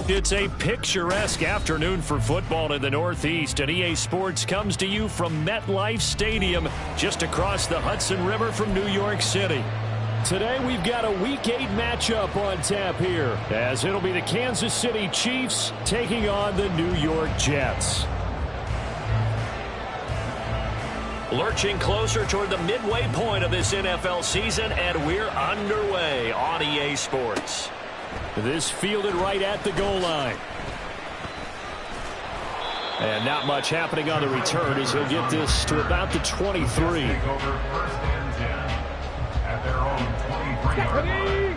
It's a picturesque afternoon for football in the Northeast, and EA Sports comes to you from MetLife Stadium, just across the Hudson River from New York City. Today we've got a Week 8 matchup on tap here, as it'll be the Kansas City Chiefs taking on the New York Jets. Lurching closer toward the midway point of this NFL season, and we're underway on EA Sports. This fielded right at the goal line. And not much happening on the return as he'll get this to about the 23. Their own 23-yard line.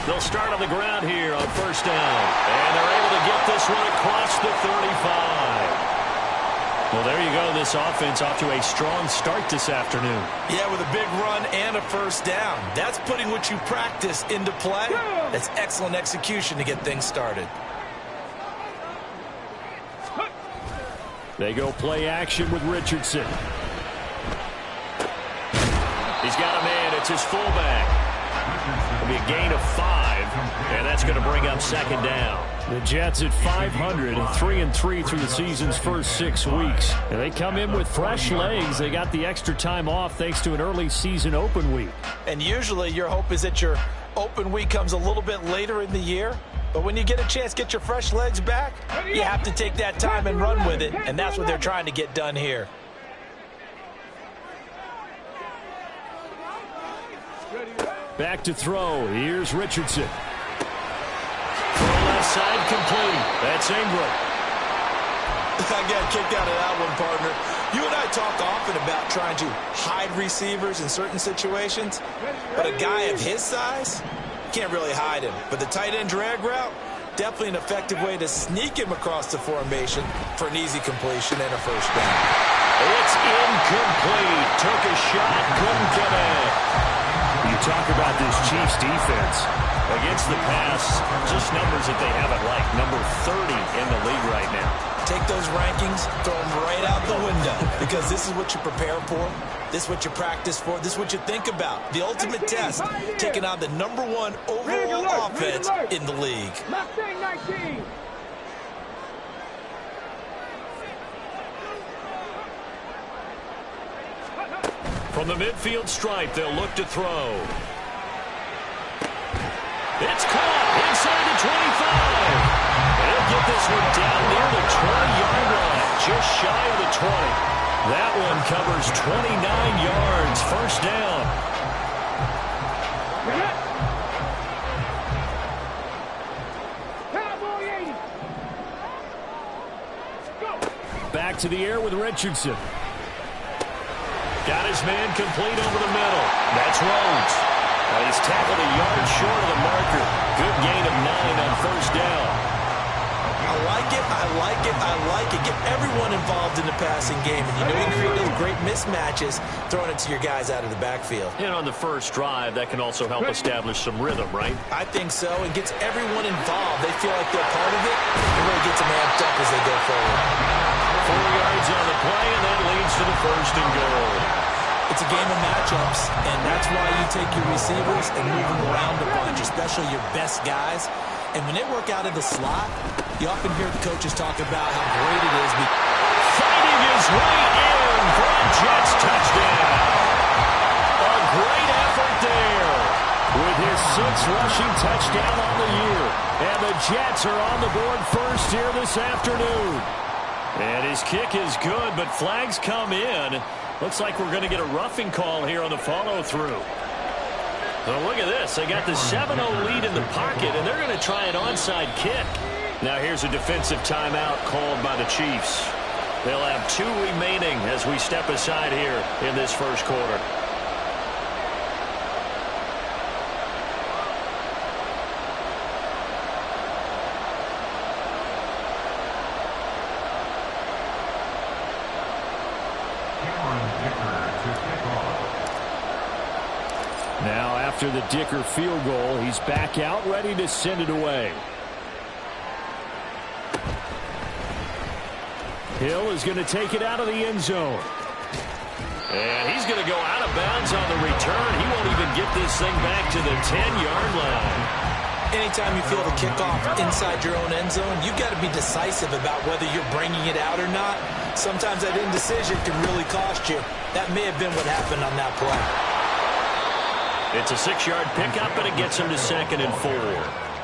They'll start on the ground here on first down. And they're able to get this one across the 35. Well, there you go. This offense off to a strong start this afternoon. Yeah, with a big run and a first down. That's putting what you practice into play. That's excellent execution to get things started. They go play action with Richardson. He's got a man. It's his fullback. It'll be a gain of 5, and that's going to bring up second down. The Jets at 500, 3-3 through the season's first 6 weeks. And they come in with fresh legs. They got the extra time off thanks to an early season open week. And usually your hope is that your open week comes a little bit later in the year. But when you get a chance to get your fresh legs back, you have to take that time and run with it. And that's what they're trying to get done here. Back to throw. Here's Richardson. Left side complete. That's Ingram. I got kicked out of that one, partner. You and I talk often about trying to hide receivers in certain situations. But a guy of his size, you can't really hide him. But the tight end drag route, definitely an effective way to sneak him across the formation for an easy completion and a first down. It's incomplete. Took a shot, couldn't connect. You talk about this Chiefs defense. Against the pass, just numbers that they haven't liked. Number 30 in the league right now. Take those rankings, throw them right out the window, because this is what you prepare for. This is what you practice for. This is what you think about. The ultimate test, taking on the #1 overall offense in the league. From the midfield stripe, they'll look to throw. It's caught inside the 25. They'll get this one down near the 20-yard line, just shy of the 20. That one covers 29 yards, first down. Back to the air with Richardson. Got his man complete over the middle. That's Rhodes. He's tackled a yard short of the marker. Good gain of 9 on first down. I like it, I like it, I like it. Get everyone involved in the passing game. And you know you create those great mismatches, throwing it to your guys out of the backfield. And on the first drive, that can also help establish some rhythm, right? I think so. It gets everyone involved. They feel like they're part of it. It really gets them amped up as they go forward. 4 yards on the play, and that leads to the first and goal. It's a game of matchups, and that's why you take your receivers and move them around a bunch, especially your best guys. And when they work out of the slot, you often hear the coaches talk about how great it is. Fighting his way in for a Jets touchdown. A great effort there with his 6th rushing touchdown on the year. And the Jets are on the board first here this afternoon. And his kick is good, but flags come in. Looks like we're going to get a roughing call here on the follow-through. So look at this. They got the 7-0 lead in the pocket, and they're going to try an onside kick. Now here's a defensive timeout called by the Chiefs. They'll have 2 remaining as we step aside here in this first quarter. Now after the Dicker field goal, he's back out, ready to send it away. Hill is going to take it out of the end zone. And he's going to go out of bounds on the return. He won't even get this thing back to the 10-yard line. Anytime you feel the kickoff inside your own end zone, you've got to be decisive about whether you're bringing it out or not. Sometimes that indecision can really cost you. That may have been what happened on that play. It's a 6-yard pickup, and it gets him to 2nd and 4.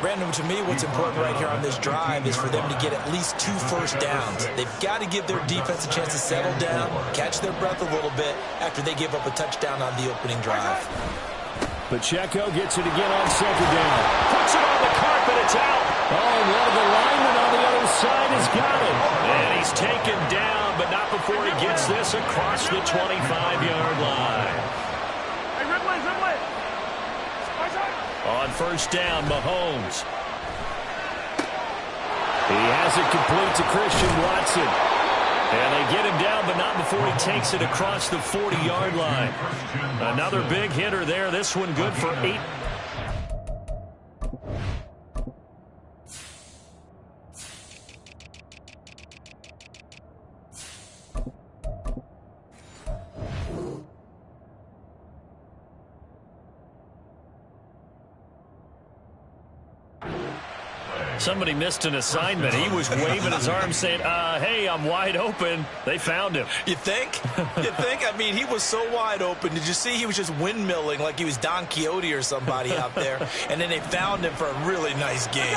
Brandon, to me, what's important right here on this drive is for them to get at least 2 first downs. They've got to give their defense a chance to settle down, catch their breath a little bit after they give up a touchdown on the opening drive. Pacheco gets it again on 2nd down. Puts it on the carpet. It's out. Oh, and one of the linemen on the other side has got it. And he's taken down, but not before he gets this across the 25-yard line. On 1st down, Mahomes. He has it complete to Christian Watson. And they get him down, but not before he takes it across the 40-yard line. Another big hitter there. This one good for 8. Somebody missed an assignment. He was waving his arms saying, hey, I'm wide open. They found him. You think? You think? I mean, he was so wide open. Did you see he was just windmilling like he was Don Quixote or somebody out there? And then they found him for a really nice game.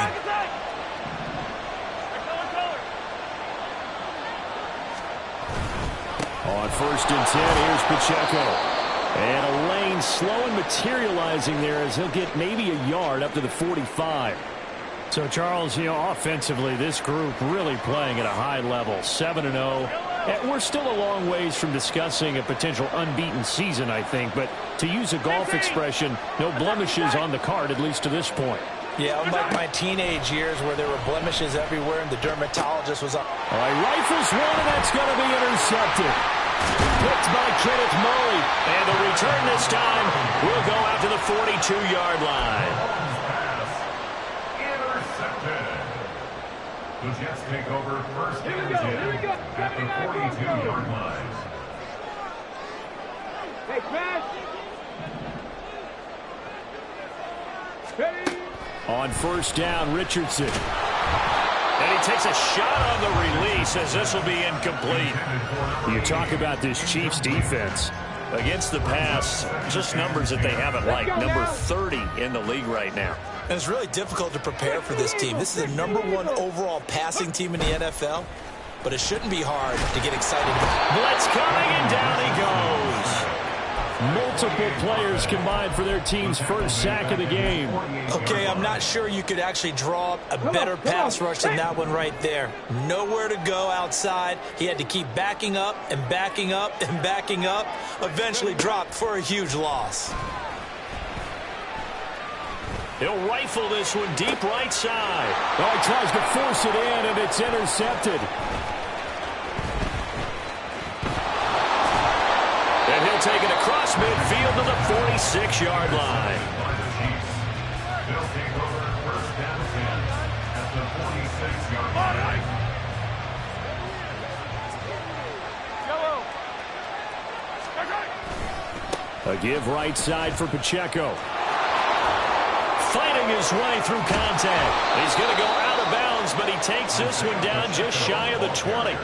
On 1st and 10, here's Pacheco. And a lane slow and materializing there as he'll get maybe a yard up to the 45. So, Charles, offensively, this group really playing at a high level, 7-0. And we're still a long ways from discussing a potential unbeaten season, I think. But to use a golf expression, no blemishes on the card, at least to this point. Yeah, unlike my teenage years where there were blemishes everywhere and the dermatologist was up. All right, rifles one, and that's going to be intercepted. Picked by Kenneth Murray. And the return this time will go out to the 42-yard line. The Jets take over 1st and 10 at the 42-yard line. Hey, Chris! On 1st down, Richardson. And he takes a shot on the release as this will be incomplete. You talk about this Chiefs defense. Against the pass, just numbers that they haven't liked. Number 30 in the league right now. And it's really difficult to prepare for this team. This is the #1 overall passing team in the NFL, but it shouldn't be hard to get excited about. Blitz coming, and down he goes. Multiple players combined for their team's first sack of the game. Okay, I'm not sure you could actually draw up a better pass rush than that one right there. Nowhere to go outside. He had to keep backing up and backing up and backing up. Eventually dropped for a huge loss. He'll rifle this one deep right side. Oh, he tries to force it in, and it's intercepted. And he'll take it across midfield to the 46-yard line. They'll take over 1st and 10 at the 46-yard line. A give right side for Pacheco. Fighting his way through contact. He's going to go out of bounds, but he takes this one down just shy of the 20.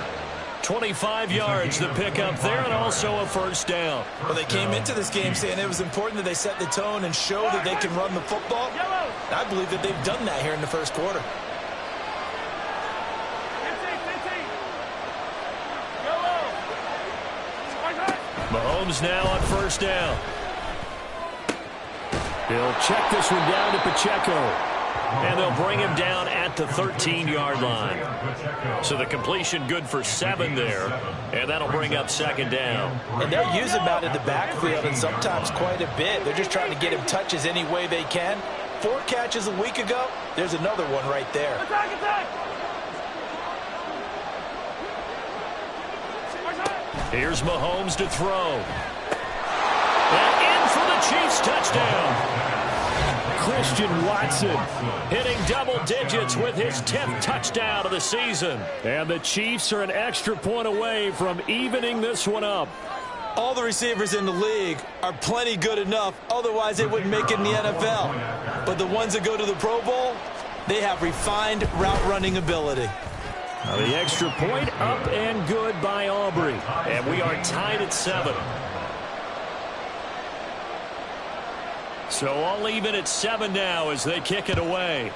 25 yards to pick up there, and also a 1st down. Well, they came into this game saying it was important that they set the tone and show that they can run the football. I believe that they've done that here in the 1st quarter. Mahomes now on 1st down. He'll check this one down to Pacheco. And they'll bring him down at the 13-yard line. So the completion good for 7 there. And that'll bring up 2nd down. And they'll use him out in the backfield, and sometimes quite a bit. They're just trying to get him touches any way they can. 4 catches a week ago. There's another one right there. Here's Mahomes to throw. And in for the Chiefs touchdown. Christian Watson, hitting double digits with his 10th touchdown of the season. And the Chiefs are an extra point away from evening this one up. All the receivers in the league are plenty good enough, otherwise they wouldn't make it in the NFL. But the ones that go to the Pro Bowl, they have refined route running ability. Now the extra point up and good by Aubrey. And we are tied at 7. So all even at 7 now as they kick it away.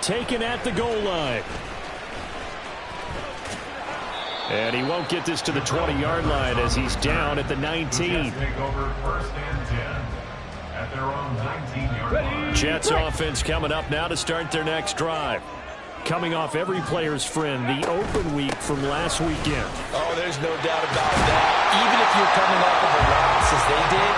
Taken at the goal line. And he won't get this to the 20-yard line as he's down at the 19. Jets offense coming up now to start their next drive. Coming off every player's friend, the open week from last weekend. Oh, there's no doubt about that. Even if you're coming off of a loss as they did,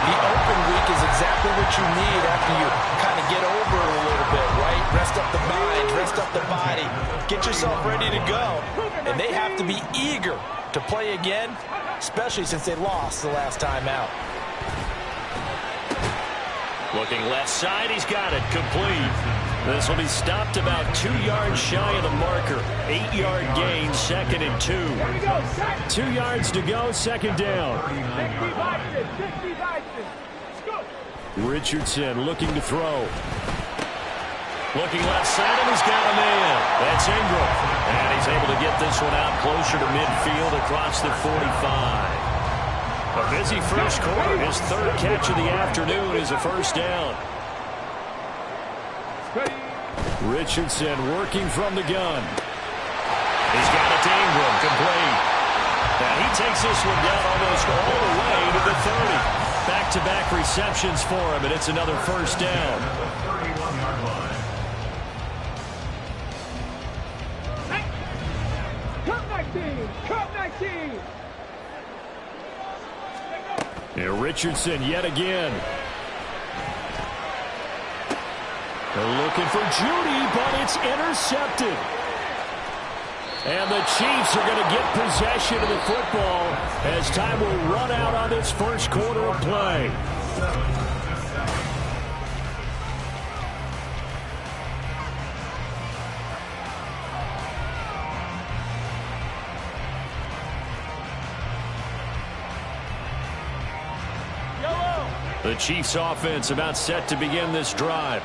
the open week is exactly what you need after you kind of get over it a little bit, right? Rest up the mind, rest up the body, get yourself ready to go. And they have to be eager to play again, especially since they lost the last time out. Looking left side, he's got it, complete. This will be stopped about 2 yards shy of the marker. 8-yard gain, 2nd and 2. 2 yards to go, 2nd down. Richardson looking to throw. Looking left side, and he's got a man. That's Ingram. And he's able to get this one out closer to midfield across the 45. A busy first quarter. His 3rd catch of the afternoon is a first down. Richardson working from the gun. He's got it to Ingram, complete. Now he takes this one down almost all the way to the 30. Back-to-back receptions for him, and it's another first down. Cup 19! Here Richardson yet again. They're looking for Judy, but it's intercepted. And the Chiefs are going to get possession of the football as time will run out on this first quarter of play. The Chiefs offense about set to begin this drive.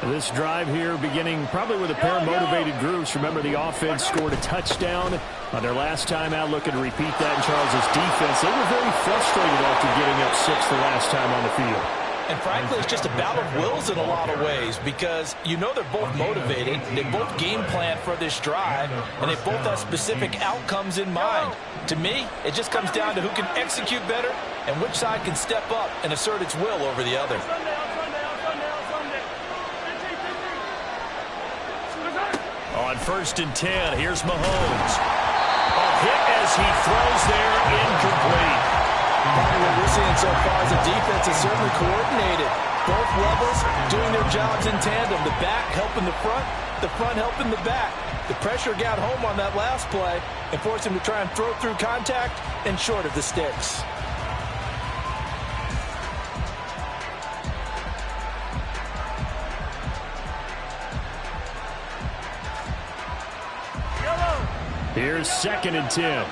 This drive here beginning probably with a pair of motivated groups. Remember, the offense scored a touchdown on their last time out, looking to repeat that in Charles's defense. They were very frustrated after getting up 6 the last time on the field. And frankly, it's just a battle of wills in a lot of ways because you know they're both motivated, they both game plan for this drive, and they both have specific outcomes in mind. To me, it just comes down to who can execute better and which side can step up and assert its will over the other. On 1st and 10, here's Mahomes. A hit as he throws there, incomplete. What we're seeing so far is the defense is certainly coordinated. Both levels doing their jobs in tandem. The back helping the front helping the back. The pressure got home on that last play and forced him to try and throw through contact and short of the sticks. Here's 2nd and 10.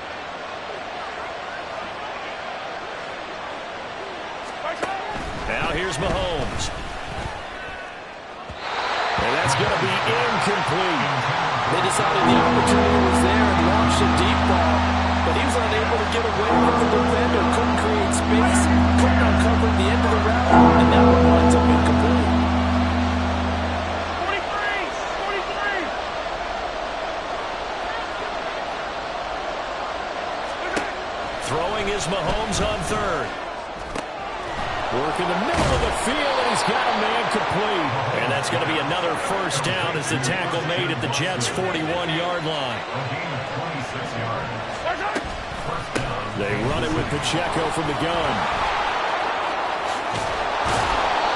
Now here's Mahomes. And that's going to be incomplete. They decided the opportunity was there and launched a deep ball, but he was unable to get away from the defender, couldn't create space, couldn't uncover the end of the route, and now it winds up incomplete. 43! Throwing is Mahomes on 3rd. Work in the middle of the field, and he's got a man complete. And that's going to be another first down as the tackle made at the Jets' 41-yard line. They run it with Pacheco from the gun.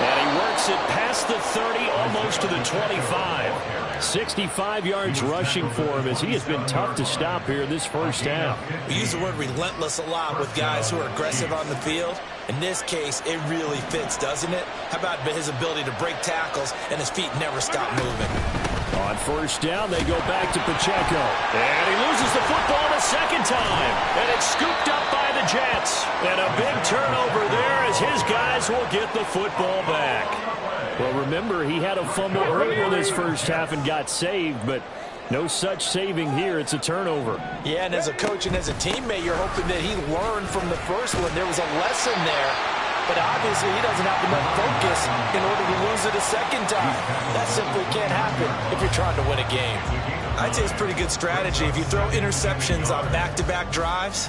And he works makes it past the 30, almost to the 25. 65 yards rushing for him as he has been tough to stop here in this first half. We use the word relentless a lot with guys who are aggressive on the field. In this case, it really fits, doesn't it? How about his ability to break tackles and his feet never stop moving? On first down, they go back to Pacheco. And he loses the football the second time. And it's scooped up by the Jets. And a big turnover there as his guys will get the football back. Well, remember, he had a fumble earlier in this first half and got saved, but no such saving here. It's a turnover. Yeah, and as a coach and as a teammate, you're hoping that he learned from the first one. There was a lesson there. But obviously, he doesn't have enough focus in order to lose it a second time. That simply can't happen if you're trying to win a game. I'd say it's pretty good strategy. If you throw interceptions on back-to-back drives,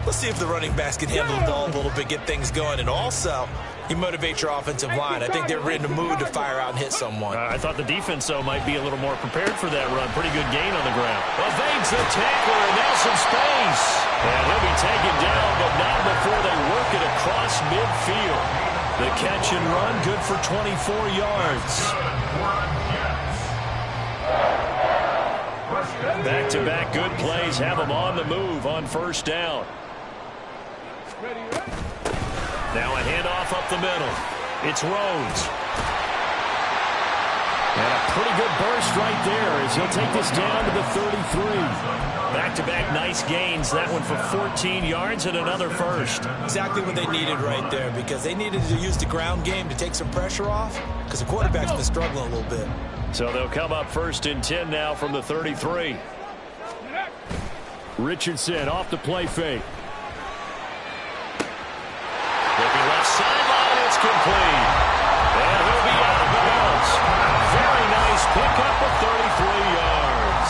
let's see if the running backs can handle the ball a little bit, get things going. And also, you motivate your offensive line. I think they're in the mood to fire out and hit someone. I thought the defense, though, might be a little more prepared for that run. Pretty good gain on the ground. Evades the tackler, and now some space. And he'll be taken down, but not before they work it across midfield. The catch and run, good for 24 yards. Back-to-back good plays have them on the move on first down. Now a handoff up the middle. It's Rhodes. And a pretty good burst right there as he'll take this down to the 33. Back-to-back nice gains. That one for 14 yards and another first. Exactly what they needed right there, because they needed to use the ground game to take some pressure off, because the quarterback's been struggling a little bit. So they'll come up first and 10 now from the 33. Richardson off the play fake. Looking left sideline, it's complete. And he'll be out of bounds. Very nice pickup of 33 yards.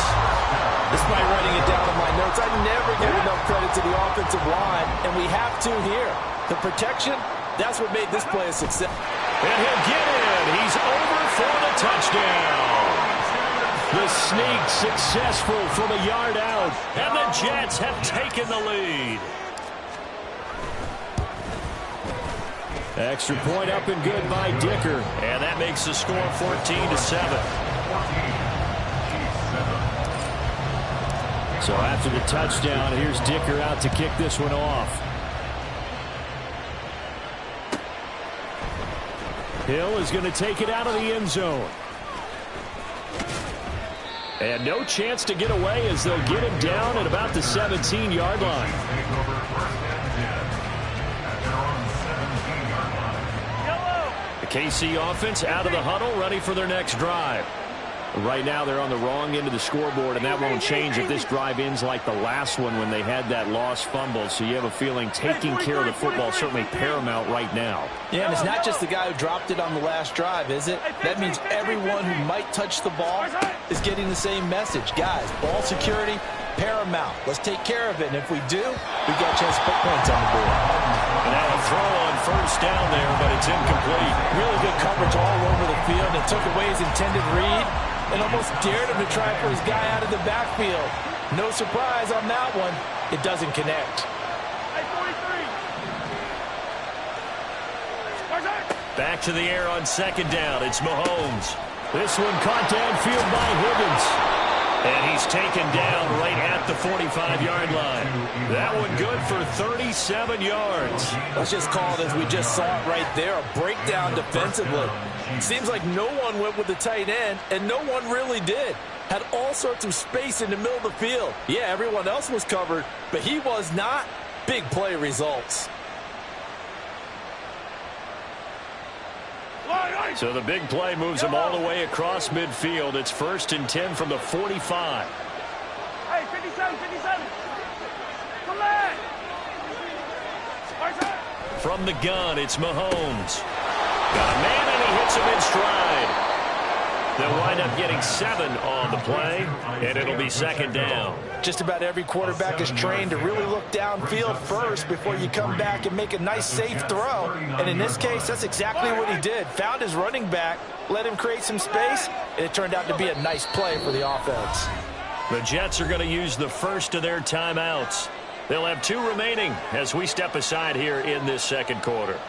Despite writing it down in my notes, I never give enough credit to the offensive line, and we have to here. The protection, that's what made this play a success. And he'll get in. He's over for the touchdown. The sneak successful from a yard out, and the Jets have taken the lead. Extra point up and good by Dicker. And that makes the score 14-7. So after the touchdown, here's Dicker out to kick this one off. Hill is going to take it out of the end zone. And no chance to get away as they'll get him down at about the 17-yard line. The KC offense out of the huddle, ready for their next drive. Right now they're on the wrong end of the scoreboard, and that won't change if this drive ends like the last one when they had that lost fumble. So you have a feeling taking care of the football is certainly paramount right now. Yeah, and it's not just the guy who dropped it on the last drive, is it? That means everyone who might touch the ball is getting the same message. Guys, ball security, paramount. Let's take care of it, and if we do, we got a chance to put points on the board. And now a throw on first down there, but it's incomplete. Really good coverage all over the field. It took away his intended read and almost dared him to try for his guy out of the backfield. No surprise on that one. It doesn't connect. Back to the air on second down. It's Mahomes. This one caught downfield by Higgins. And he's taken down right at the 45-yard line. That one good for 37 yards. Let's just call it as we just saw it right there, a breakdown defensively. It seems like no one went with the tight end, and no one really did. Had all sorts of space in the middle of the field. Yeah, everyone else was covered, but he was not. Big play results. So the big play moves him all the way across midfield. It's first and 10 from the 45. Hey, 57, 57. Come on. From the gun, it's Mahomes. Got a man, and he hits him in stride. They'll wind up getting 7 on the play, and it'll be second down. Just about every quarterback is trained to really look downfield first before you come back and make a nice, safe throw. And in this case, that's exactly what he did. Found his running back, let him create some space, and it turned out to be a nice play for the offense. The Jets are going to use the first of their timeouts. They'll have 2 remaining as we step aside here in this second quarter.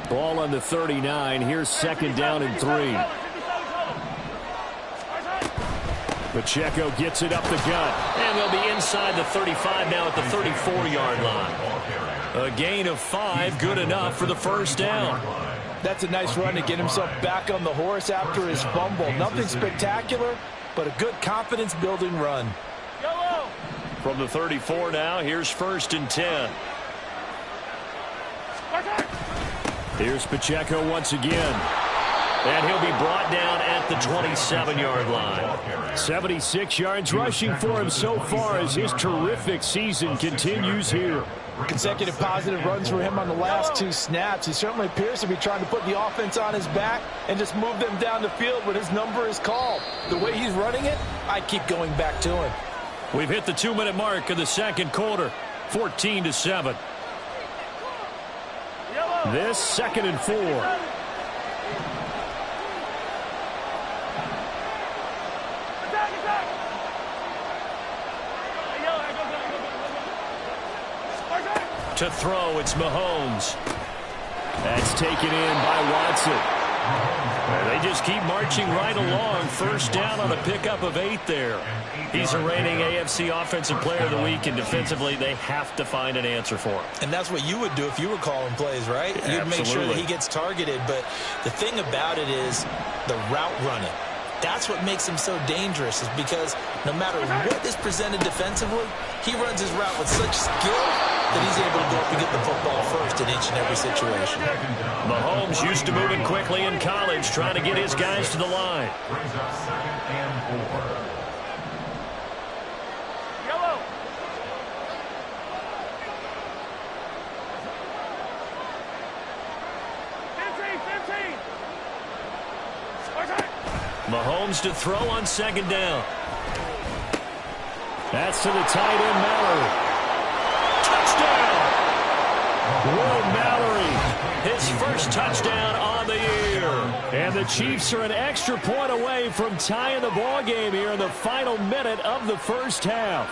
Ball on the 39. Here's second down and 3. Pacheco gets it up the gut. And they'll be inside the 35 now at the 34-yard line. A gain of 5, good enough for the first down. That's a nice run to get himself back on the horse after his fumble. Nothing spectacular, but a good confidence-building run. From the 34 now, here's first and 10. Here's Pacheco once again. And he'll be brought down at the 27-yard line. 76 yards rushing for him so far as his terrific season continues here. Consecutive positive runs for him on the last 2 snaps. He certainly appears to be trying to put the offense on his back and just move them down the field when his number is called. The way he's running it, I keep going back to him. We've hit the 2-minute mark of the second quarter. 14-7. This second and 4. To throw, it's Mahomes. That's taken in by Watson. They just keep marching right along. First down on a pickup of 8 there. He's a reigning AFC Offensive Player of the Week, and defensively they have to find an answer for him. And that's what you would do if you were calling plays, right? You'd make sure that he gets targeted. But the thing about it is the route running. That's what makes him so dangerous, is because no matter what is presented defensively, he runs his route with such skill that he's able to go up and get the football first in each and every situation. Mahomes used to moving quickly in college, trying to get his guys to the line. Brings up second and 4. Yellow. Mahomes to throw on second down. That's to the tight end, Mallory. Touchdown! Will Mallory, his first touchdown on the year. And the Chiefs are an extra point away from tying the ball game here in the final minute of the first half.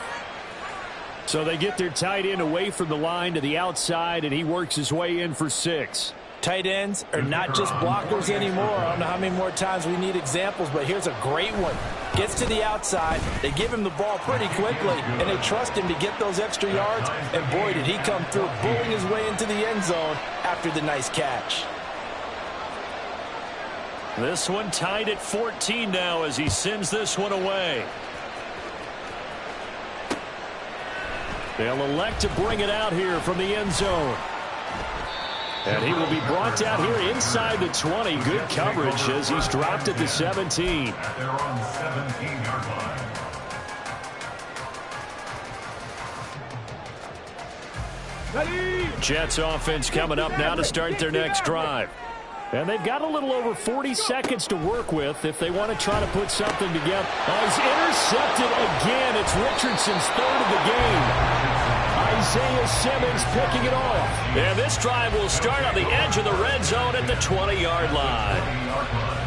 So they get their tight end away from the line to the outside, and he works his way in for 6. Tight ends are not just blockers anymore. I don't know how many more times we need examples, but here's a great one. Gets to the outside, they give him the ball pretty quickly, and they trust him to get those extra yards, and boy, did he come through, bullying his way into the end zone after the nice catch. This one tied at 14 now as he sends this one away. They'll elect to bring it out here from the end zone. And he will be brought down here inside the 20. Good coverage as he's dropped at the 17. At their own 17-yard line. Jets offense coming up now to start their next drive. And they've got a little over 40 seconds to work with if they want to try to put something together. Oh, he's intercepted again. It's Richardson's 3rd of the game. Isaiah Simmons picking it off. And this drive will start on the edge of the red zone at the 20-yard line.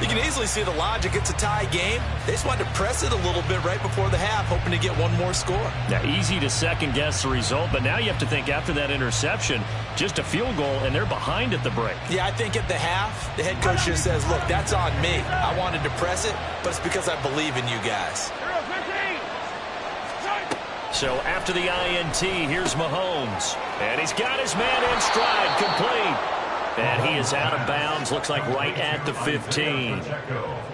You can easily see the logic. It's a tie game. They just wanted to press it a little bit right before the half, hoping to get one more score. Now, easy to second-guess the result, but now you have to think after that interception, just a field goal, and they're behind at the break. Yeah, I think at the half, the head coach just says, look, that's on me. I wanted to press it, but it's because I believe in you guys. So after the INT, here's Mahomes. And he's got his man in stride, complete. And he is out of bounds, looks like right at the 15.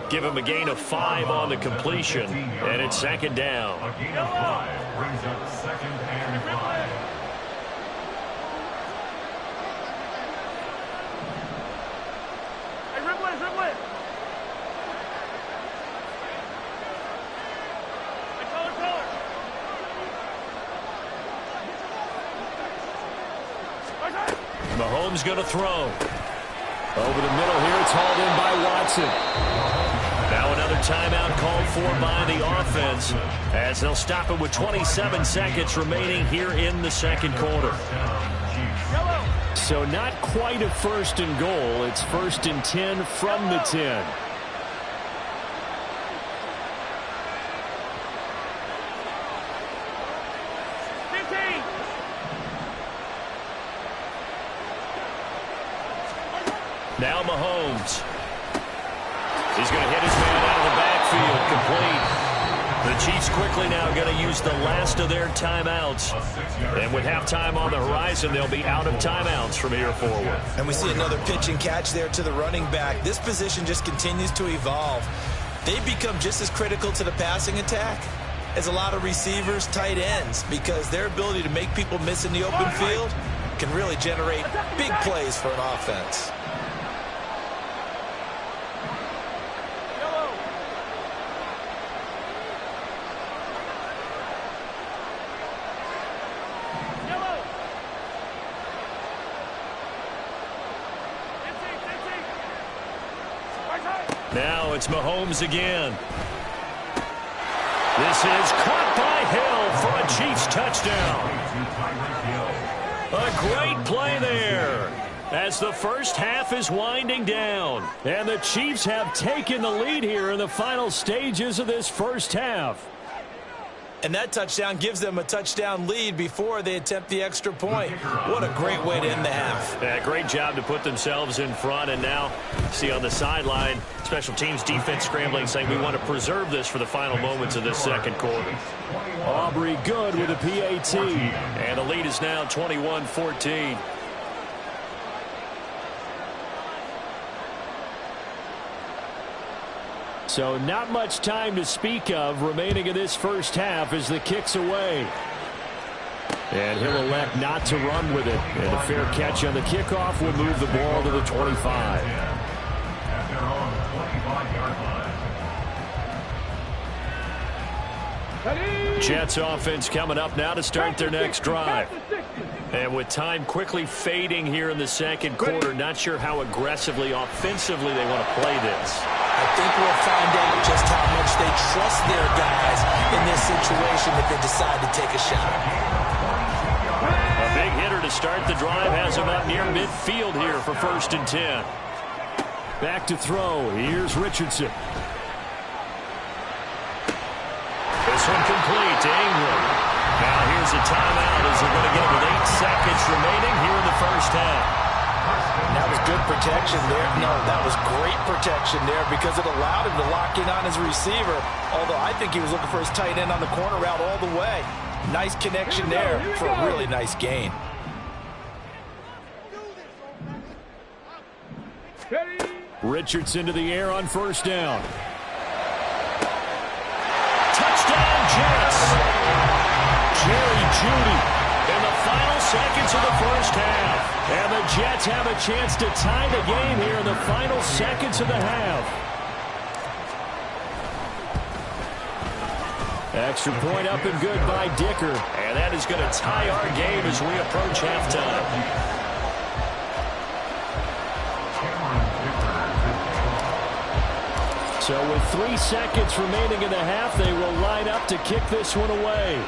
Give him a gain of 5 on the completion, and it's second down. A gain of 5 brings up second and 5. Mahomes going to throw. Over the middle here, it's hauled in by Watson. Now another timeout called for by the offense as they'll stop it with 27 seconds remaining here in the second quarter. So not quite a 1st and goal. It's 1st and 10 from the 10. Now Mahomes. He's going to hit his man out of the backfield, complete. The Chiefs quickly now going to use the last of their timeouts. And with halftime on the horizon, they'll be out of timeouts from here forward. And we see another pitch and catch there to the running back. This position just continues to evolve. They've become just as critical to the passing attack as a lot of receivers, tight ends, because their ability to make people miss in the open field can really generate big plays for an offense. Now it's Mahomes again. This is caught by Hill for a Chiefs touchdown. A great play there as the first half is winding down. And the Chiefs have taken the lead here in the final stages of this first half. And that touchdown gives them a touchdown lead before they attempt the extra point. What a great way to end the half. Yeah, great job to put themselves in front. And now, see on the sideline, special teams defense scrambling, saying we want to preserve this for the final moments of this second quarter. Aubrey good with a PAT. And the lead is now 21-14. So not much time to speak of remaining in this first half as the kick's away. And he'll elect not to run with it. And a fair catch on the kickoff will move the ball to the 25. At their own 25-yard line. Jets offense coming up now to start their next drive. And with time quickly fading here in the second quarter, not sure how aggressively, offensively they want to play this. I think we'll find out just how much they trust their guys in this situation if they decide to take a shot. A big hitter to start the drive has him up near midfield here for 1st and 10. Back to throw. Here's Richardson. This one complete to Ingram. Now here's a timeout as they're going to get it with 8 seconds remaining here in the first half. That was good protection there. No, that was great protection there because it allowed him to lock in on his receiver. Although I think he was looking for his tight end on the corner route all the way. Nice connection there for a really nice gain. Richardson to the air on 1st down. Touchdown Jets. Jerry Jeudy in the final seconds of the first half. And the Jets have a chance to tie the game here in the final seconds of the half. Extra point up and good by Dicker. And that is going to tie our game as we approach halftime. So with 3 seconds remaining in the half, they will line up to kick this one away.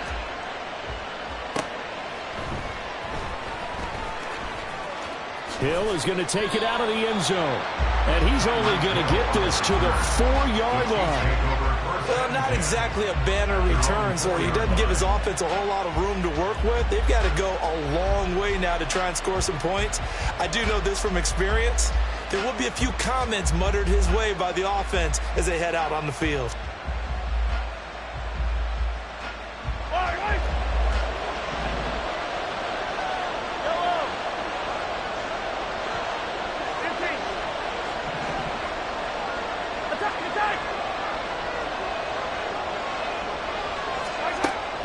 Hill is going to take it out of the end zone. And he's only going to get this to the 4-yard line. Well, not exactly a banner return, so he doesn't give his offense a whole lot of room to work with. They've got to go a long way now to try and score some points. I do know this from experience. There will be a few comments muttered his way by the offense as they head out on the field.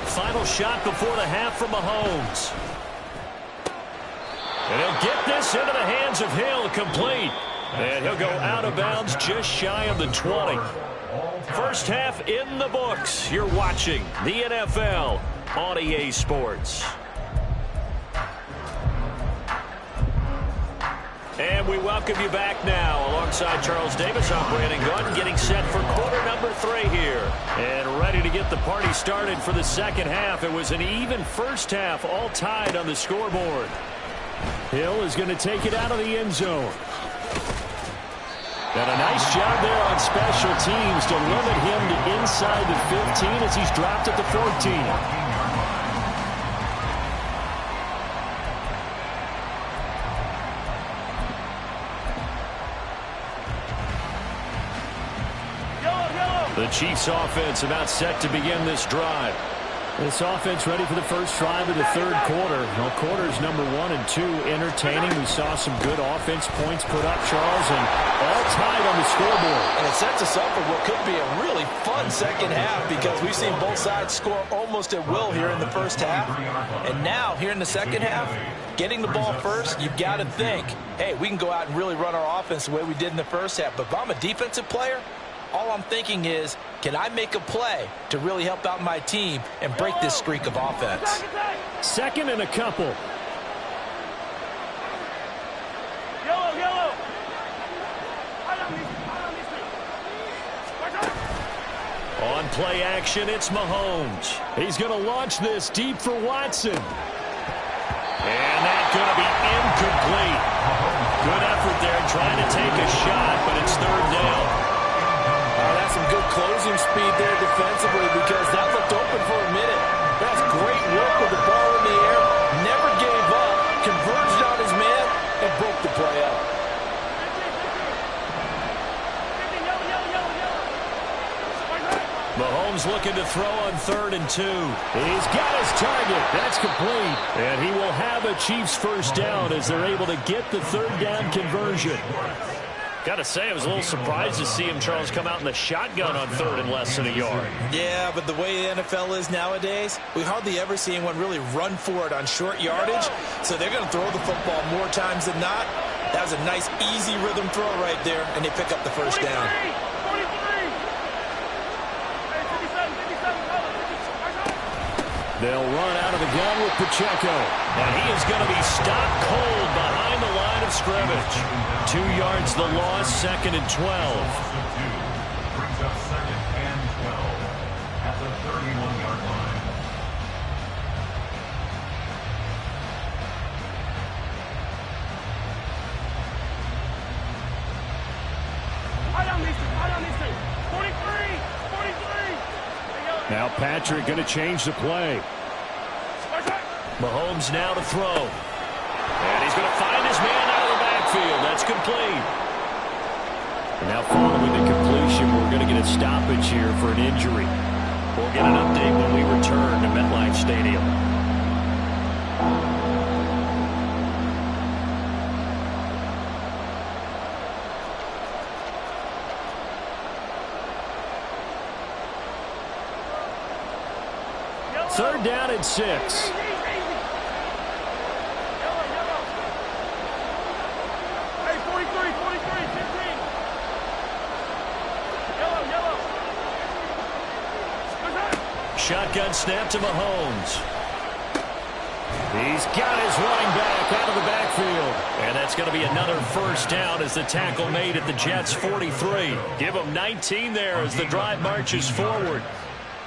Final shot before the half from Mahomes. And he'll get this into the hands of Hill, complete. And he'll go out of bounds just shy of the 20. First half in the books. You're watching the NFL on EA Sports. And we welcome you back now. Alongside Charles Davis, I'm Brandon Gunn, getting set for quarter number 3 here. And ready to get the party started for the second half. It was an even first half, all tied on the scoreboard. Hill is going to take it out of the end zone. And a nice job there on special teams to limit him to inside the 15 as he's dropped at the 14. The Chiefs offense about set to begin this drive. This offense ready for the first drive of the third quarter. Well, quarters number 1 and 2 entertaining. We saw some good offense points put up, Charles, and all tied on the scoreboard. And it sets us up for what could be a really fun second half because we've seen both sides score almost at will here in the first half. And now, here in the second half, getting the ball first, you've got to think, hey, we can go out and really run our offense the way we did in the first half. But if I'm a defensive player, all I'm thinking is, can I make a play to really help out my team and break this streak of offense? Second and a couple. Yellow. On play action, it's Mahomes. He's going to launch this deep for Watson. And that's going to be incomplete. Good effort there trying to take a shot, but it's third down. That's some good closing speed there defensively because that looked open for a minute. That's great work with the ball in the air. Never gave up. Converged on his man and broke the play up. Mahomes looking to throw on 3rd and 2. He's got his target. That's complete. And he will have a Chiefs first down as they're able to get the third down conversion. Got to say, I was a little surprised to see him, Charles, come out in the shotgun on 3rd and less than a yard. Yeah, but the way the NFL is nowadays, we hardly ever see anyone really run for it on short yardage. So they're going to throw the football more times than not. That was a nice, easy rhythm throw right there, and they pick up the first down. They'll run out of the gun with Pacheco. And he is going to be stopped cold behind the line of scrimmage. 2 yards the loss, 2nd and 12. Brings up 2nd and 12 at the 31-yard line. Now Patrick going to change the play. Mahomes now to throw. And he's going to find his man out of the backfield. That's complete. And now following the completion, we're going to get a stoppage here for an injury. We'll get an update when we return to MetLife Stadium. Third down and 6. Shotgun snap to Mahomes. He's got his running back out of the backfield. And that's going to be another first down as the tackle made at the Jets' 43. Give them 19 there as the drive marches forward.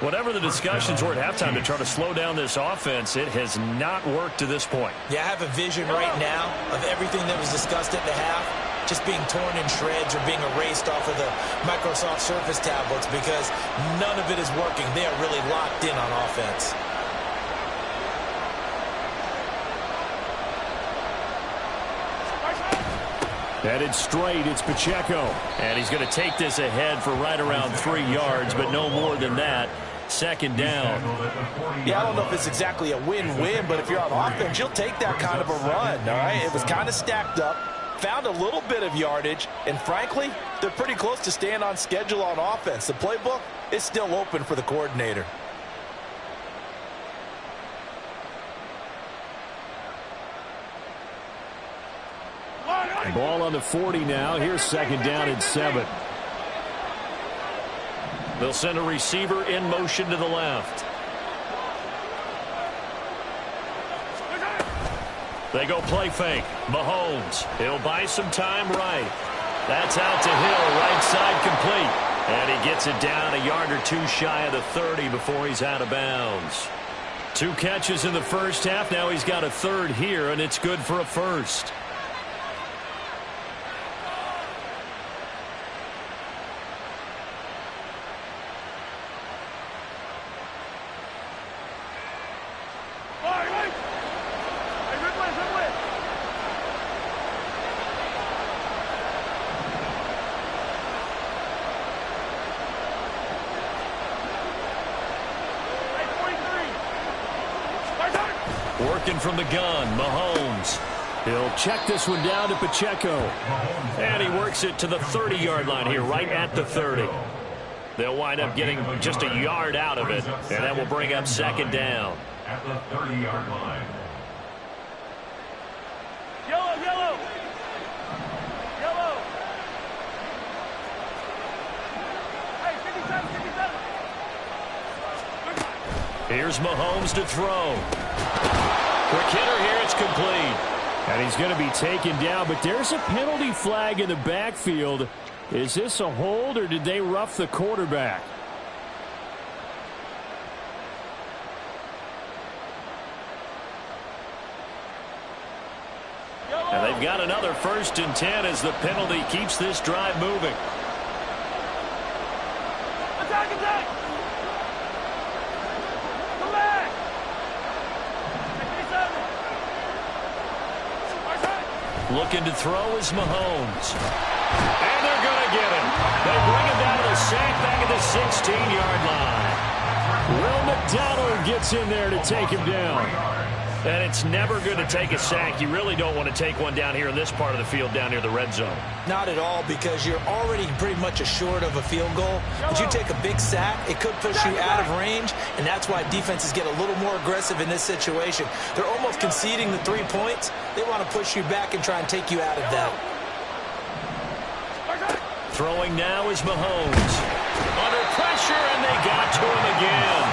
Whatever the discussions were at halftime to try to slow down this offense, it has not worked to this point. Yeah, I have a vision right now of everything that was discussed at the half just being torn in shreds or being erased off of the Microsoft Surface tablets because none of it is working. They are really locked in on offense. Headed straight, it's Pacheco. And he's going to take this ahead for right around 3 yards, but no more than that. Second down. Yeah, I don't know if it's exactly a win-win, but if you're on offense, you'll take that kind of a run, all right? It was kind of stacked up, found a little bit of yardage, and frankly, they're pretty close to staying on schedule on offense. The playbook is still open for the coordinator. Ball on the 40 now. Here's second down and 7. They'll send a receiver in motion to the left. They go play fake. Mahomes. He'll buy some time right. That's out to Hill. Right side complete. And he gets it down a yard or two shy of the 30 before he's out of bounds. 2 catches in the first half. Now he's got a third here, and it's good for a first. Working from the gun, Mahomes. He'll check this one down to Pacheco. And he works it to the 30-yard line here, right at the 30. They'll wind up getting just a yard out of it, and that will bring up second down. At the 30-yard line. Yellow, yellow. Yellow. Hey, 57, 57. Here's Mahomes to throw. Quick hitter here, it's complete. And he's going to be taken down, but there's a penalty flag in the backfield. Is this a hold, or did they rough the quarterback? And they've got another 1st and 10 as the penalty keeps this drive moving. Attack, attack. Come back. 57. Looking to throw is Mahomes. And they're going to get him. They bring him down to the sack back at the 16-yard line. Will McDonald gets in there to take him down. And it's never good to take a sack. You really don't want to take one down here in this part of the field down near the red zone. Not at all, because you're already pretty much assured of a field goal. But you take a big sack, it could push you out of range, and that's why defenses get a little more aggressive in this situation. They're almost conceding the 3 points. They want to push you back and try and take you out of that. Throwing now is Mahomes. Under pressure, and they got to him again.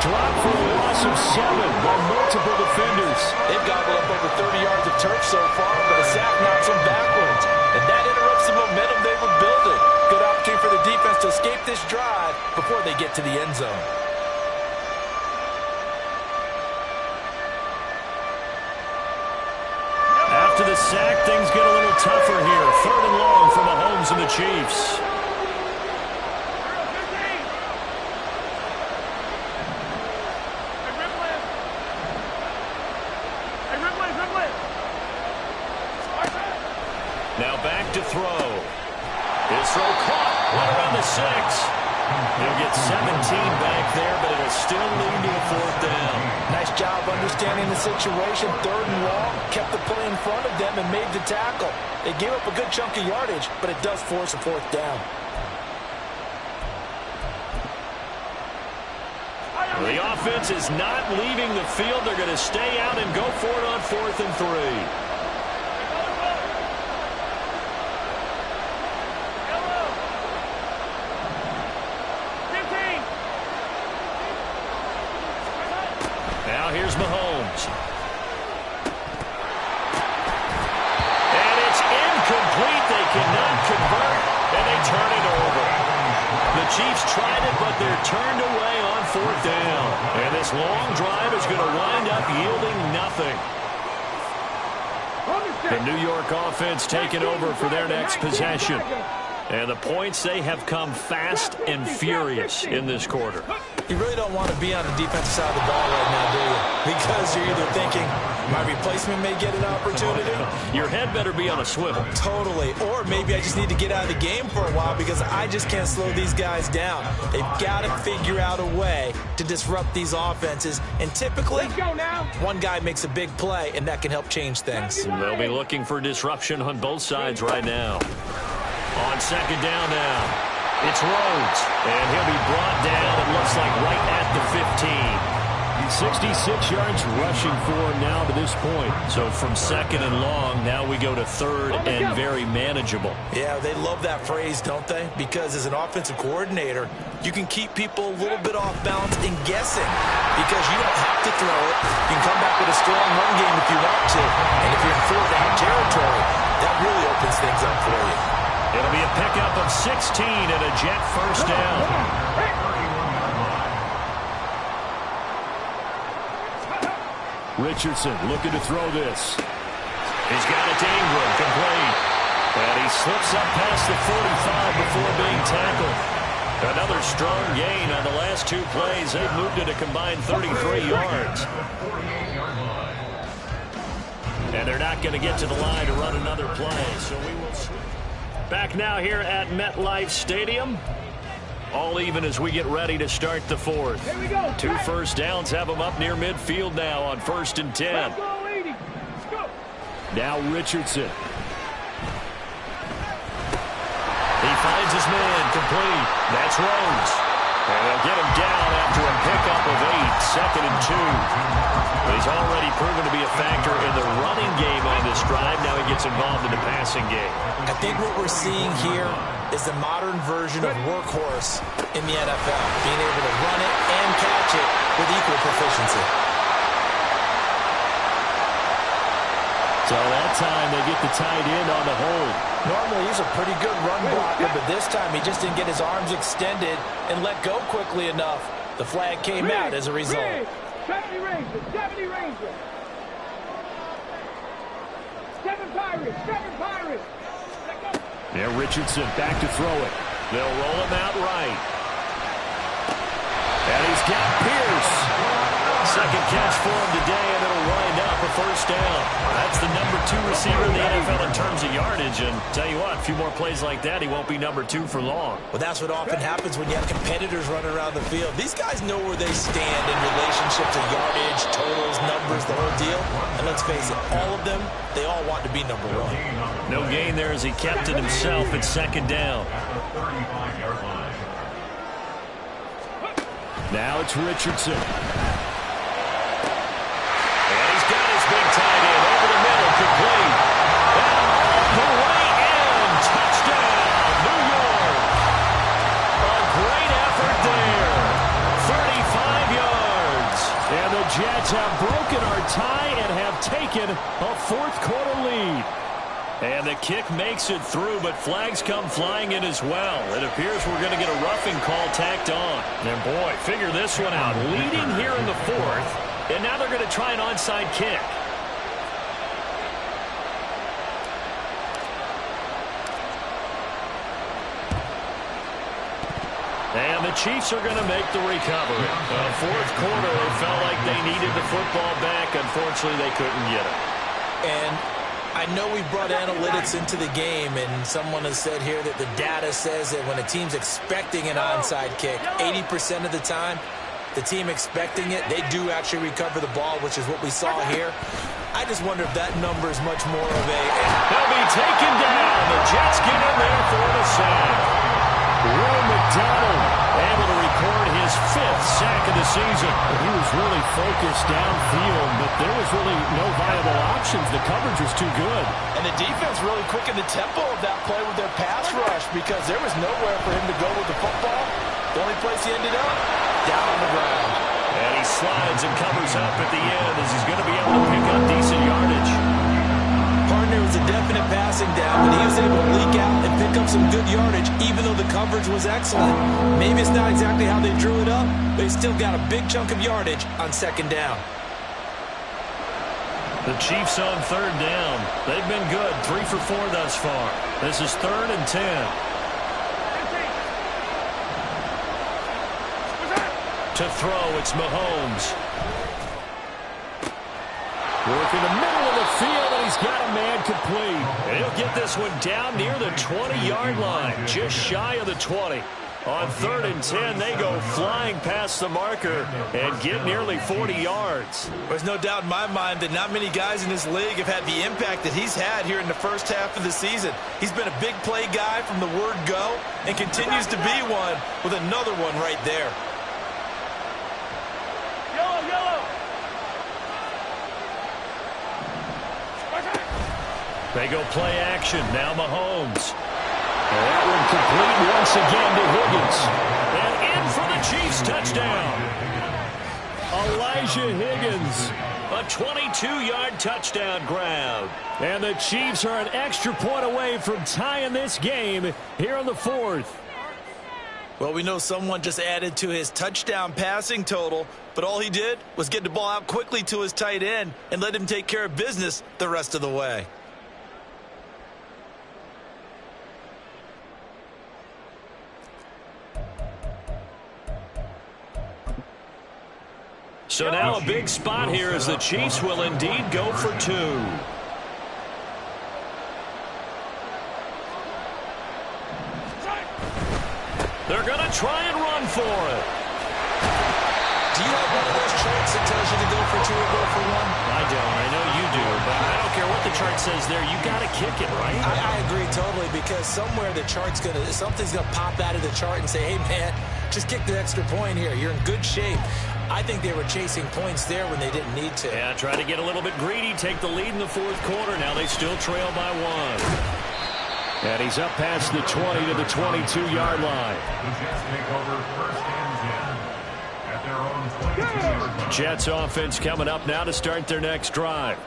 Dropped for a loss of 7 by multiple defenders. They've gobbled up over 30 yards of turf so far, but a sack knocks them backwards. And that interrupts the momentum they were building. Good opportunity for the defense to escape this drive before they get to the end zone. After the sack, things get a little tougher here. 3rd and long for Mahomes and the Chiefs. Now back to throw. His throw caught right around the 6. He'll get 17 back there, but it'll still lead to a 4th down. Nice job understanding the situation. 3rd and long, kept the play in front of them and made the tackle. They gave up a good chunk of yardage, but it does force a 4th down. The offense is not leaving the field. They're going to stay out and go for it on 4th and 3. Here's Mahomes. And it's incomplete. They cannot convert, and they turn it over. The Chiefs tried it, but they're turned away on 4th down. And this long drive is going to wind up yielding nothing. The New York offense taking over for their next possession. And the points, they have come fast and furious in this quarter. You really don't want to be on the defensive side of the ball right now, do you? Because you're either thinking, my replacement may get an opportunity. Your head better be on a swivel. Totally. Or maybe I just need to get out of the game for a while because I just can't slow these guys down. They've got to figure out a way to disrupt these offenses. And typically, one guy makes a big play, and that can help change things. They'll be looking for disruption on both sides right now. On 2nd down now. It's Rhodes, and he'll be brought down, it looks like, right at the 15. 66 yards rushing for him now to this point. So from 2nd and long, now we go to 3rd and very manageable. Yeah, they love that phrase, don't they? Because as an offensive coordinator, you can keep people a little bit off balance and guessing because you don't have to throw it. You can come back with a strong run game if you want to. And if you're in 4th down territory, that really opens things up for you. It'll be a pickup of 16 and a Jet 1st down. Richardson looking to throw this. He's got it to Ingram, complete. And he slips up past the 45 before being tackled. Another strong gain on the last 2 plays. They've moved it a combined 33 yards. And they're not going to get to the line to run another play, so we will see. Back now here at MetLife Stadium. All even as we get ready to start the fourth. Here we go. 2 first downs have them up near midfield now on 1st and 10. Let's go, lady. Let's go. Now Richardson. He finds his man complete. That's Rhodes. And they'll get him down after a pickup of 8, 2nd and 2. But he's already proven to be a factor in the running game on this drive. Now he gets involved in the passing game. I think what we're seeing here is the modern version of workhorse in the NFL, being able to run it and catch it with equal proficiency. So that time they get the tight end on the hold. Normally he's a pretty good run blocker, but this time he just didn't get his arms extended and let go quickly enough. The flag came out as a result. 70 Rangers, 70 Rangers. 7 Pirates, 7 Pirates. Now Richardson back to throw it. They'll roll him out right. And he's got Pierce. Second catch for him today, and it'll wind up a first down. That's the number 2 receiver in the NFL in terms of yardage. And tell you what, a few more plays like that, he won't be number 2 for long. Well, that's what often happens when you have competitors running around the field. These guys know where they stand in relationship to yardage, totals, numbers, the whole deal. And let's face it, all of them, they all want to be number 1. No gain there as he kept it himself at 2nd down. Now it's Richardson. Big tight end over the middle, complete. And all the way in, touchdown, New York. A great effort there. 35 yards. And the Jets have broken our tie and have taken a 4th quarter lead. And the kick makes it through, but flags come flying in as well. It appears we're going to get a roughing call tacked on. And boy, figure this one out. Leading here in the 4th, and now they're going to try an onside kick. And the Chiefs are going to make the recovery. 4th quarter, they felt like they needed the football back. Unfortunately, they couldn't get it. And I know we brought analytics into the game, and someone has said here that the data says that when a team's expecting an onside kick, 80% of the time, the team expecting it, they do actually recover the ball, which is what we saw here. I just wonder if that number is much more of a... They'll be taken down. The Jets get in there for the sack. Will McDonald able to record his 5th sack of the season. He was really focused downfield, but there was really no viable options. The coverage was too good. And the defense really quickened the tempo of that play with their pass rush because there was nowhere for him to go with the football. The only place he ended up, down on the ground. And he slides and covers up at the end as he's going to be able to pick up decent yardage. Partner was a definite passing down, but he was able to leak out and pick up some good yardage, even though the coverage was excellent. Maybe it's not exactly how they drew it up, but he still got a big chunk of yardage on 2nd down. The Chiefs on 3rd down. They've been good, 3 for 4 thus far. This is 3rd and 10. To throw, it's Mahomes. Work in the middle of the field, and he's got a man complete. And he'll get this one down near the 20-yard line, just shy of the 20. On 3rd and 10, they go flying past the marker and get nearly 40 yards. There's no doubt in my mind that not many guys in this league have had the impact that he's had here in the first half of the season. He's been a big play guy from the word go and continues to be one with another one right there. They go play action. Now Mahomes. And that one complete once again to Higgins. And in for the Chiefs touchdown. Elijah Higgins. A 22-yard touchdown grab. And the Chiefs are an extra point away from tying this game here in the 4th. Well, we know someone just added to his touchdown passing total, but all he did was get the ball out quickly to his tight end and let him take care of business the rest of the way. So now a big spot here as the Chiefs will indeed go for 2. They're going to try and run for it. Do you have one of those charts that tells you to go for 2 or go for 1? I don't. I know you do, but I don't care what the chart says there. You got to kick it, right? I agree totally, because somewhere something's gonna pop out of the chart and say, hey man, just kick the extra point here. You're in good shape. I think they were chasing points there when they didn't need to. Yeah, try to get a little bit greedy, take the lead in the fourth quarter. Now they still trail by 1. And he's up past the 20 to the 22-yard line. The Jets take over first and 10 at their own 22-yard line. Jets offense coming up now to start their next drive.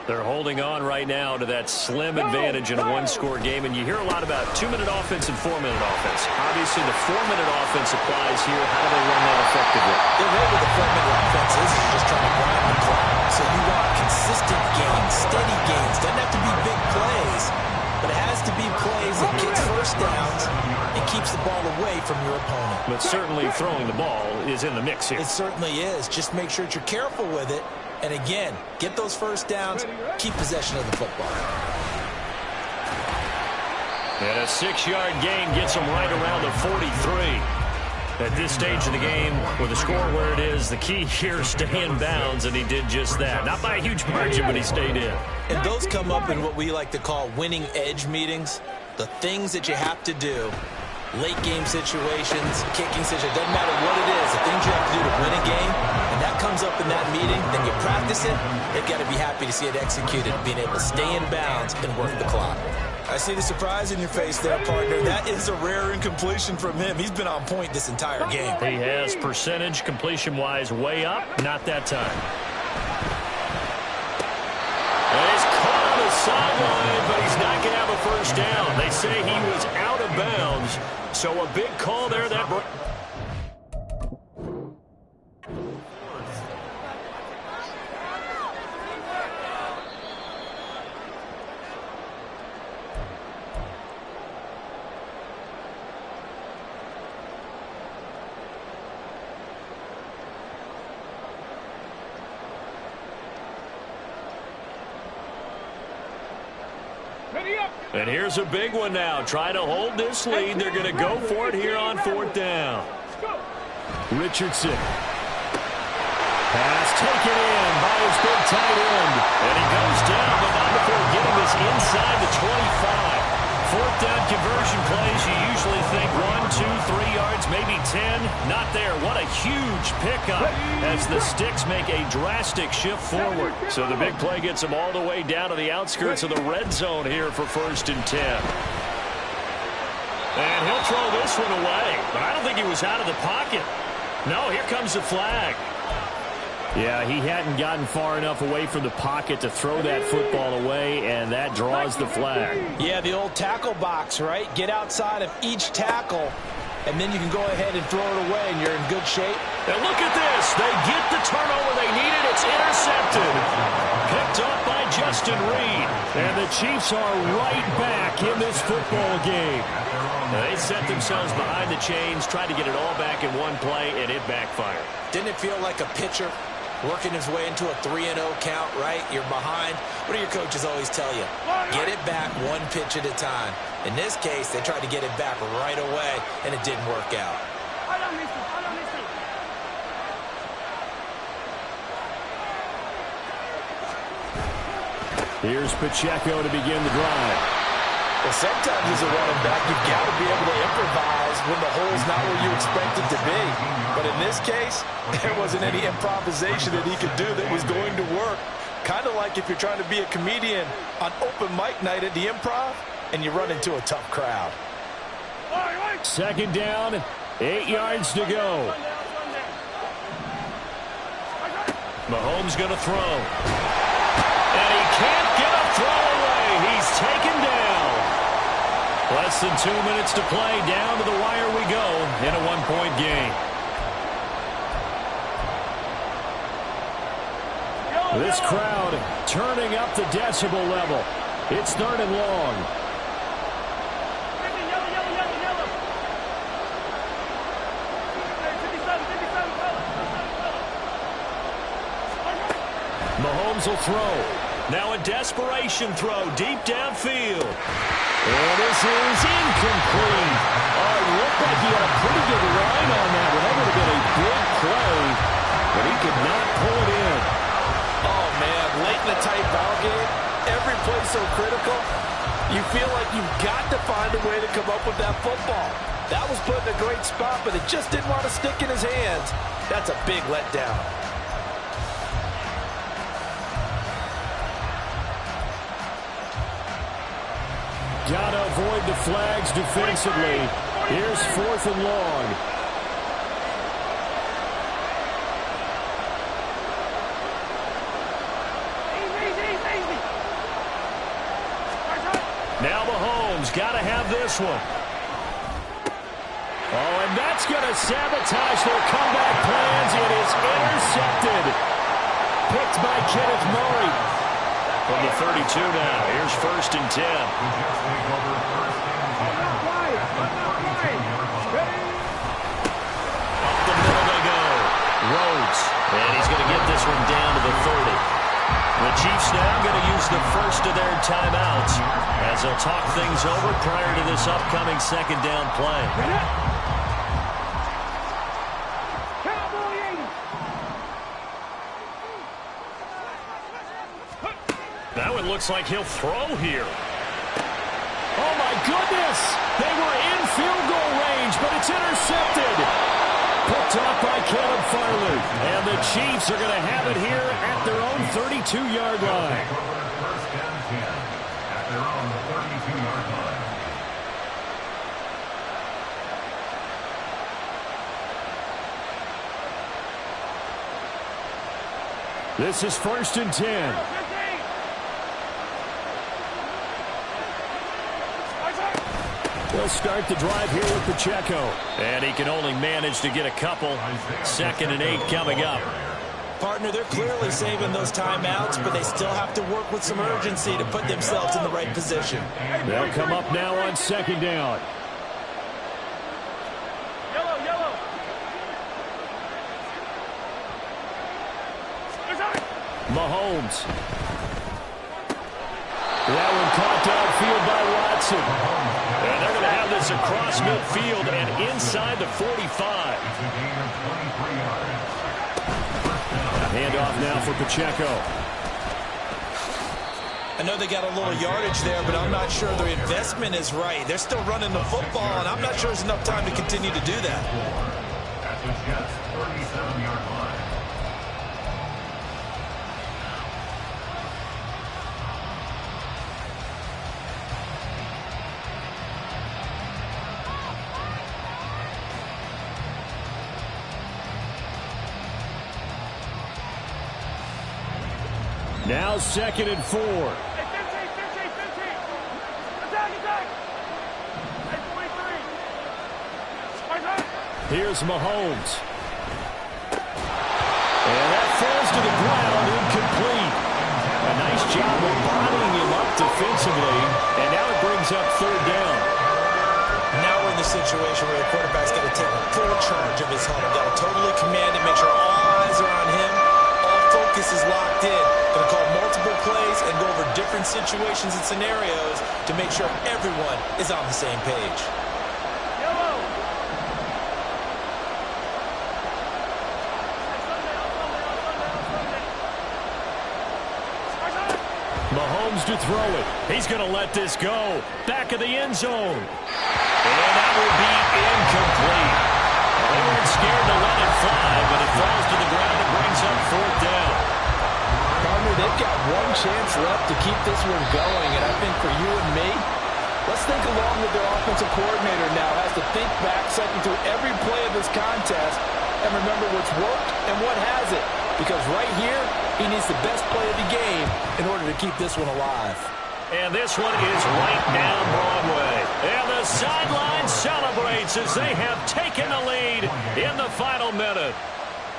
They're holding on right now to that slim advantage in a one-score game. And you hear a lot about 2-minute offense and 4-minute offense. Obviously, the 4-minute offense applies here. How do they run that effectively? The way with the 4-minute offense is you're just trying to grind the clock. So you want consistent gains, steady gains. Doesn't have to be big plays, but it has to be plays that gets first downs and keeps the ball away from your opponent. But certainly throwing the ball is in the mix here. It certainly is. Just make sure that you're careful with it. And again, get those first downs, keep possession of the football. And a 6-yard gain gets them right around the 43. At this stage of the game, with the score where it is, the key here is stay in bounds, and he did just that. Not by a huge margin, but he stayed in. And those come up in what we like to call winning edge meetings. The things that you have to do, late game situations, kicking situations, doesn't matter what it is, the things you have to do to win a game, and that comes up in that meeting, then you practice it, they've got to be happy to see it executed, being able to stay in bounds and work the clock. I see the surprise in your face there, partner. That is a rare incompletion from him. He's been on point this entire game. He has percentage completion-wise way up, not that time. And he's caught on the sideline, but he's not going to have a first down. They say he was out of bounds, so a big call there. And here's a big one now. Try to hold this lead. They're going to go for it here on 4th down. Richardson. Pass taken in by his big tight end. And he goes down, but not before getting this inside the 25. 4th down conversion plays, you usually think 1, 2, 3 yards, maybe 10. Not there. What a huge pickup as the Sticks make a drastic shift forward. So the big play gets them all the way down to the outskirts of the red zone here for 1st and 10. And he'll throw this one away, but I don't think he was out of the pocket. No, here comes the flag. Yeah, he hadn't gotten far enough away from the pocket to throw that football away, and that draws the flag. Yeah, the old tackle box, right? Get outside of each tackle, and then you can go ahead and throw it away, and you're in good shape. And look at this. They get the turnover they needed. It's intercepted. Picked up by Justin Reed. And the Chiefs are right back in this football game. They set themselves behind the chains, tried to get it all back in one play, and it backfired. Didn't it feel like a pitcher working his way into a 3-0 count, right? You're behind. What do your coaches always tell you? Get it back one pitch at a time. In this case, they tried to get it back right away, and it didn't work out. Here's Pacheco to begin the drive. Well, sometimes as a running back, you've got to be able to improvise when the hole's not where you expect it to be. But in this case, there wasn't any improvisation that he could do that was going to work. Kind of like if you're trying to be a comedian on open mic night at the Improv and you run into a tough crowd. 2nd down, 8 yards to go. Mahomes going to throw. And he can't get a throw away. He's taken down. Less than 2 minutes to play. Down to the wire we go in a one-point game. This crowd turning up the decibel level. It's 3rd and long. Mahomes will throw. Now a desperation throw deep downfield. And this is incomplete. A looked like he had a pretty good line on that one. That would have been a big play, but he could not pull it in. Oh, man, late in the tight ball game, every play so critical, you feel like you've got to find a way to come up with that football. That was put in a great spot, but it just didn't want to stick in his hands. That's a big letdown. Got to avoid the flags defensively. Here's 4th and long. Now Mahomes got to have this one. Oh, and that's going to sabotage their comeback plans. It is intercepted. Picked by Kenneth Murray. From the 32 now. Here's 1st and 10. Up the middle they go. Rhodes. And he's going to get this one down to the 30. The Chiefs now going to use the first of their timeouts as they'll talk things over prior to this upcoming 2nd down play. That one looks like he'll throw here. Oh, my goodness! They were in field goal range, but it's intercepted. Picked off by Caleb Farley. And the Chiefs are going to have it here at their own 32-yard line. First and 10 at their own 32-yard line. This is 1st and 10. They'll start the drive here with Pacheco. And he can only manage to get a couple. 2nd and 8 coming up. Partner, they're clearly saving those timeouts, but they still have to work with some urgency to put themselves in the right position. They'll come up now on 2nd down. Yellow. Mahomes. That one caught downfield by Watson. And they're going to have this across midfield and inside the 45. A handoff now for Pacheco. I know they got a little yardage there, but I'm not sure their investment is right. They're still running the football, and I'm not sure there's enough time to continue to do that. At the Jets' 37-yard line. Now 2nd and 4. Here's Mahomes. And that falls to the ground, incomplete. A nice job of bodying him up defensively. And now it brings up 3rd down. Now we're in the situation where the quarterback's got to take full charge of his huddle. Got to totally command it, make sure all eyes are on him. All focus is locked in. Going to call multiple plays and go over different situations and scenarios to make sure everyone is on the same page. Mahomes to throw it. He's going to let this go. Back of the end zone. And that will be incomplete. They weren't scared to let it fly, but it falls to the ground and brings up 4th down. Partner, they've got one chance left to keep this one going, and I think for you and me, let's think along with their offensive coordinator now. Has to think back, second through every play of this contest, and remember what's worked and what hasn't. Because right here, he needs the best play of the game in order to keep this one alive. And this one is right down Broadway. And the sideline celebrates as they have taken the lead in the final minute.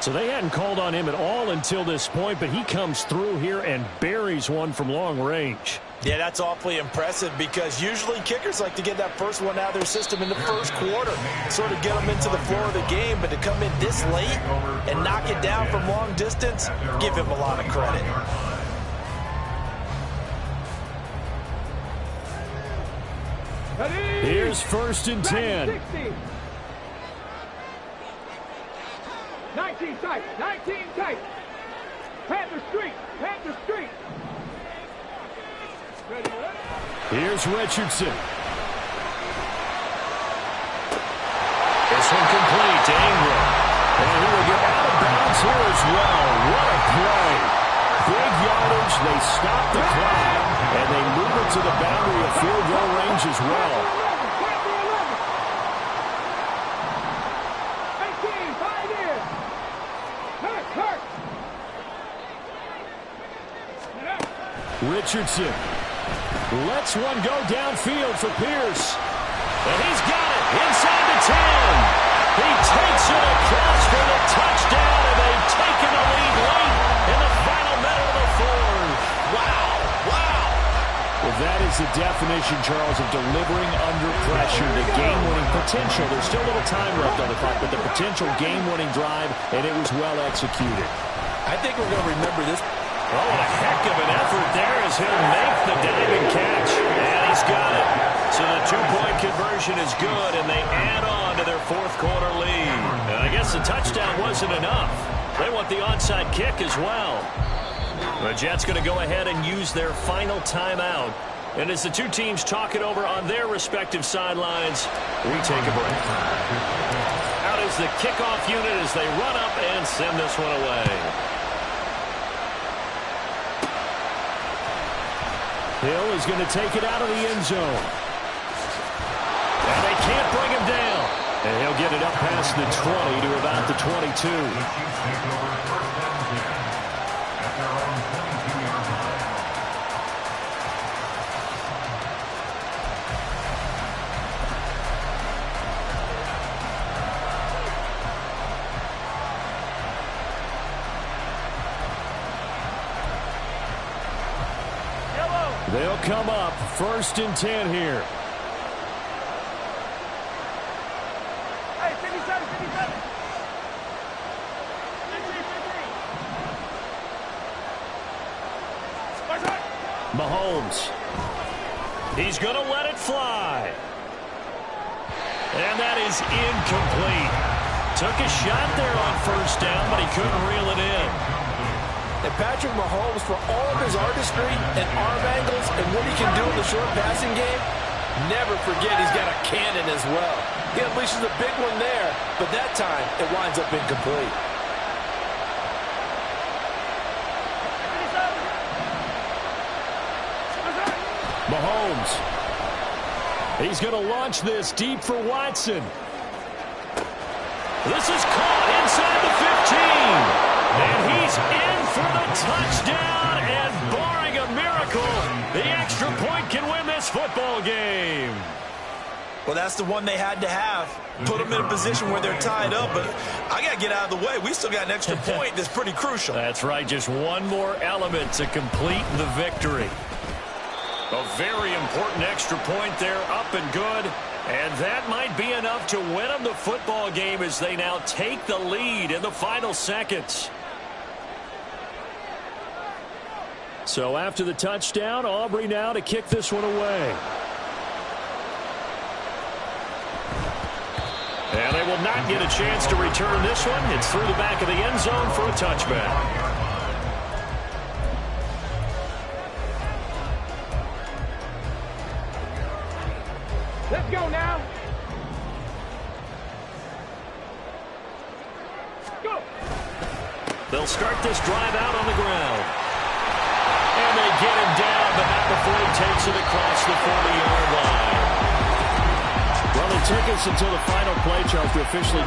So they hadn't called on him at all until this point, but he comes through here and buries one from long range. Yeah, that's awfully impressive because usually kickers like to get that first one out of their system in the first quarter, sort of get them into the flow of the game, but to come in this late and knock it down from long distance, give him a lot of credit. Here's 1st and 10. 19 tight. 19 tight. Panther Street. Panther Street. Ready, ready? Here's Richardson. This one complete to Ingram. And he will get out of bounds here as well. What a play. Big yardage. They stop the clock. And they move it to the boundary of field goal range as well. Panther 11. 18, 5 in. Hurt. Richardson lets one go downfield for Pierce. And he's got it inside the 10. He takes it across for the touchdown, and they've taken the lead late in the final minute of the fourth. Wow. Well, that is the definition, Charles, of delivering under pressure. The game-winning potential. There's still a little time left on the clock, but the potential game-winning drive, and it was well executed. I think we're going to remember this. Oh, a heck of an effort there as he'll make the diving catch. And he's got it. So the two-point conversion is good, and they add on to their fourth-quarter lead. And I guess the touchdown wasn't enough. They want the onside kick as well. The Jets going to go ahead and use their final timeout. And as the two teams talk it over on their respective sidelines, we take a break. Out is the kickoff unit as they run up and send this one away. Hill is going to take it out of the end zone. And they can't bring him down. And he'll get it up past the 20 to about the 22. The Chiefs take over first down 10 at their own 22-yard line. They'll come up first and 10 here. Hey, 57, 57. Mahomes. He's going to let it fly. And that is incomplete. Took a shot there on first down, but he couldn't reel it in. And Patrick Mahomes, for all of his artistry and arm angles and what he can do in the short passing game, never forget he's got a cannon as well. He unleashes a big one there, but that time it winds up incomplete. Mahomes. He's going to launch this deep for Watson. This is caught inside the 15. And he's in for the touchdown. And barring a miracle, the extra point can win this football game. Well, that's the one they had to have. Put them in a position where they're tied up, but I got to get out of the way. We still got an extra point that's pretty crucial. That's right. Just one more element to complete the victory. A very important extra point there, up and good. And that might be enough to win them the football game as they now take the lead in the final seconds. So after the touchdown, Aubrey now to kick this one away. And they will not get a chance to return this one. It's through the back of the end zone for a touchback. Let's go now. Go. They'll start this drive out on the ground. And they get him down, but not before he takes it across the 40-yard line. Well, it took us until the final play, Charles, to officially